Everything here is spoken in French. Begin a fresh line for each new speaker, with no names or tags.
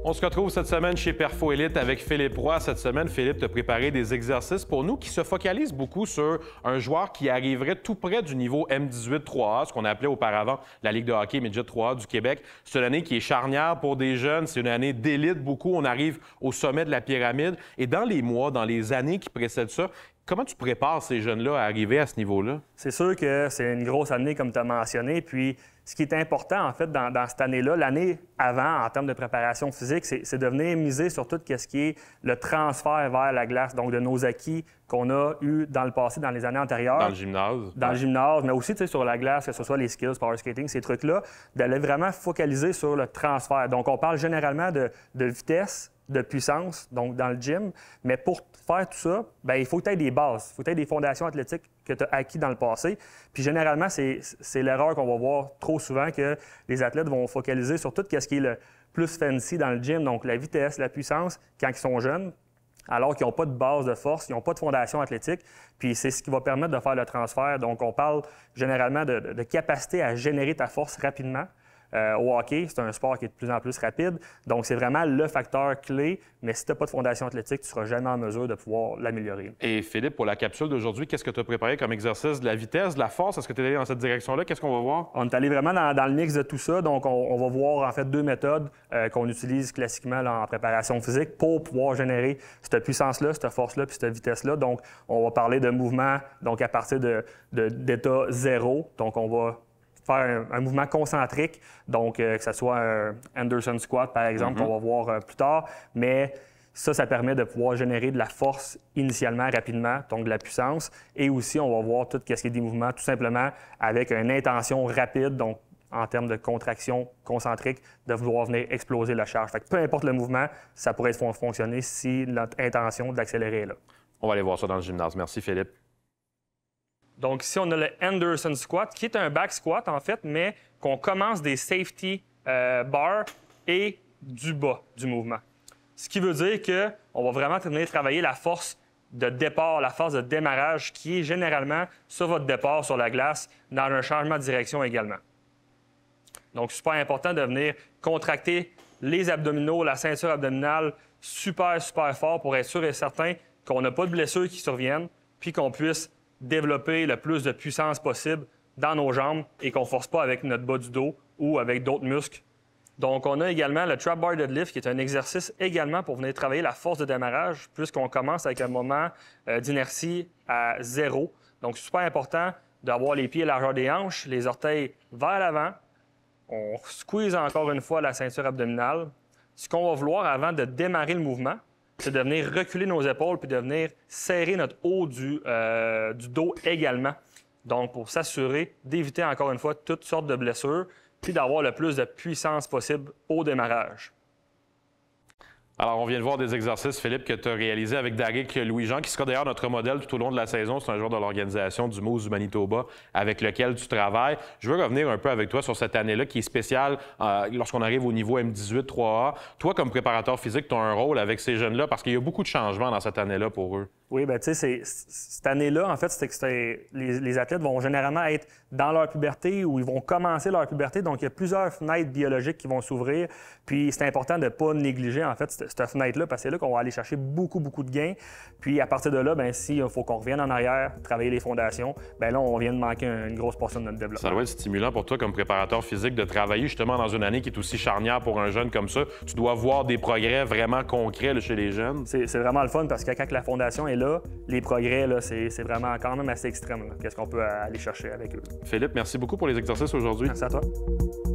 On se retrouve cette semaine chez Perfo Elite avec Philippe Roy. Cette semaine, Philippe t'a préparé des exercices pour nous qui se focalisent beaucoup sur un joueur qui arriverait tout près du niveau M18 3A, ce qu'on appelait auparavant la Ligue de hockey Midget 3A du Québec. C'est une année qui est charnière pour des jeunes, c'est une année d'élite beaucoup. On arrive au sommet de la pyramide. Et dans les mois, dans les années qui précèdent ça, comment tu prépares ces jeunes-là à arriver à ce niveau-là?
C'est sûr que c'est une grosse année, comme tu as mentionné. Puis, ce qui est important, en fait, dans cette année-là, l'année avant, en termes de préparation physique, c'est de venir miser sur tout ce qui est le transfert vers la glace, donc de nos acquis qu'on a eu dans le passé, dans les années antérieures.
Dans le gymnase.
Dans le gymnase, mais aussi sur la glace, que ce soit les skills, power skating, ces trucs-là, d'aller vraiment focaliser sur le transfert. Donc, on parle généralement de vitesse, de puissance, donc dans le gym. Mais pour faire tout ça, bien, il faut que tu aies des bases, il faut que tu aies des fondations athlétiques que tu as acquis dans le passé. Puis généralement, c'est l'erreur qu'on va voir trop souvent, que les athlètes vont focaliser sur tout ce qui est le plus fancy dans le gym, donc la vitesse, la puissance, quand ils sont jeunes, alors qu'ils n'ont pas de base de force, ils n'ont pas de fondation athlétique. Puis c'est ce qui va permettre de faire le transfert. Donc on parle généralement de capacité à générer ta force rapidement. Au hockey, c'est un sport qui est de plus en plus rapide. Donc, c'est vraiment le facteur clé. Mais si tu n'as pas de fondation athlétique, tu ne seras jamais en mesure de pouvoir l'améliorer.
Et Philippe, pour la capsule d'aujourd'hui, qu'est-ce que tu as préparé comme exercice? De la vitesse, de la force? Est-ce que tu es allé dans cette direction-là? Qu'est-ce qu'on va voir?
On est allé vraiment dans le mix de tout ça. Donc, on va voir en fait deux méthodes qu'on utilise classiquement là, en préparation physique pour pouvoir générer cette puissance-là, cette force-là puis cette vitesse-là. Donc, on va parler de mouvement donc à partir d'état zéro. Donc, on va faire un mouvement concentrique, donc que ce soit un Anderson squat, par exemple, qu'on va voir plus tard. Mais ça permet de pouvoir générer de la force initialement, rapidement, donc de la puissance. Et aussi, on va voir tout ce qui est des mouvements, tout simplement avec une intention rapide, donc en termes de contraction concentrique, de vouloir venir exploser la charge. Fait que peu importe le mouvement, ça pourrait fonctionner si notre intention d'accélérer est là.
On va aller voir ça dans le gymnase. Merci, Philippe.
Donc ici, on a le Anderson squat, qui est un back squat, en fait, mais qu'on commence des safety bars et du bas du mouvement. Ce qui veut dire qu'on va vraiment venir travailler la force de départ, la force de démarrage, qui est généralement sur votre départ sur la glace, dans un changement de direction également. Donc, super important de venir contracter les abdominaux, la ceinture abdominale super, super fort pour être sûr et certain qu'on n'a pas de blessures qui surviennent, puis qu'on puisse développer le plus de puissance possible dans nos jambes et qu'on ne force pas avec notre bas du dos ou avec d'autres muscles. Donc, on a également le trap bar deadlift, qui est un exercice également pour venir travailler la force de démarrage, puisqu'on commence avec un moment d'inertie à zéro. Donc, super important d'avoir les pieds à la largeur des hanches, les orteils vers l'avant. On squeeze encore une fois la ceinture abdominale. Ce qu'on va vouloir avant de démarrer le mouvement, c'est de venir reculer nos épaules puis de venir serrer notre haut du dos également. Donc, pour s'assurer d'éviter encore une fois toutes sortes de blessures puis d'avoir le plus de puissance possible au démarrage.
Alors, on vient de voir des exercices, Philippe, que tu as réalisés avec Darick Louis-Jean, qui sera d'ailleurs notre modèle tout au long de la saison. C'est un joueur de l'organisation du Moose du Manitoba avec lequel tu travailles. Je veux revenir un peu avec toi sur cette année-là qui est spéciale lorsqu'on arrive au niveau M18 3A. Toi, comme préparateur physique, tu as un rôle avec ces jeunes-là parce qu'il y a beaucoup de changements dans cette année-là pour eux.
Oui, bien, tu sais, cette année-là, en fait, les athlètes vont généralement être dans leur puberté ou ils vont commencer leur puberté. Donc, il y a plusieurs fenêtres biologiques qui vont s'ouvrir. Puis, c'est important de ne pas négliger, en fait, cette fenêtre-là, parce que c'est là qu'on va aller chercher beaucoup, beaucoup de gains. Puis, à partir de là, bien, s'il faut qu'on revienne en arrière, travailler les fondations, bien là, on vient de manquer une grosse portion de notre développement.
Ça doit être stimulant pour toi, comme préparateur physique, de travailler justement dans une année qui est aussi charnière pour un jeune comme ça. Tu dois voir des progrès vraiment concrets là, chez les jeunes.
C'est vraiment le fun parce que quand la fondation est là, les progrès, là, c'est vraiment quand même assez extrême. Qu'est-ce qu'on peut aller chercher avec eux.
Philippe, merci beaucoup pour les exercices aujourd'hui.
Merci à toi.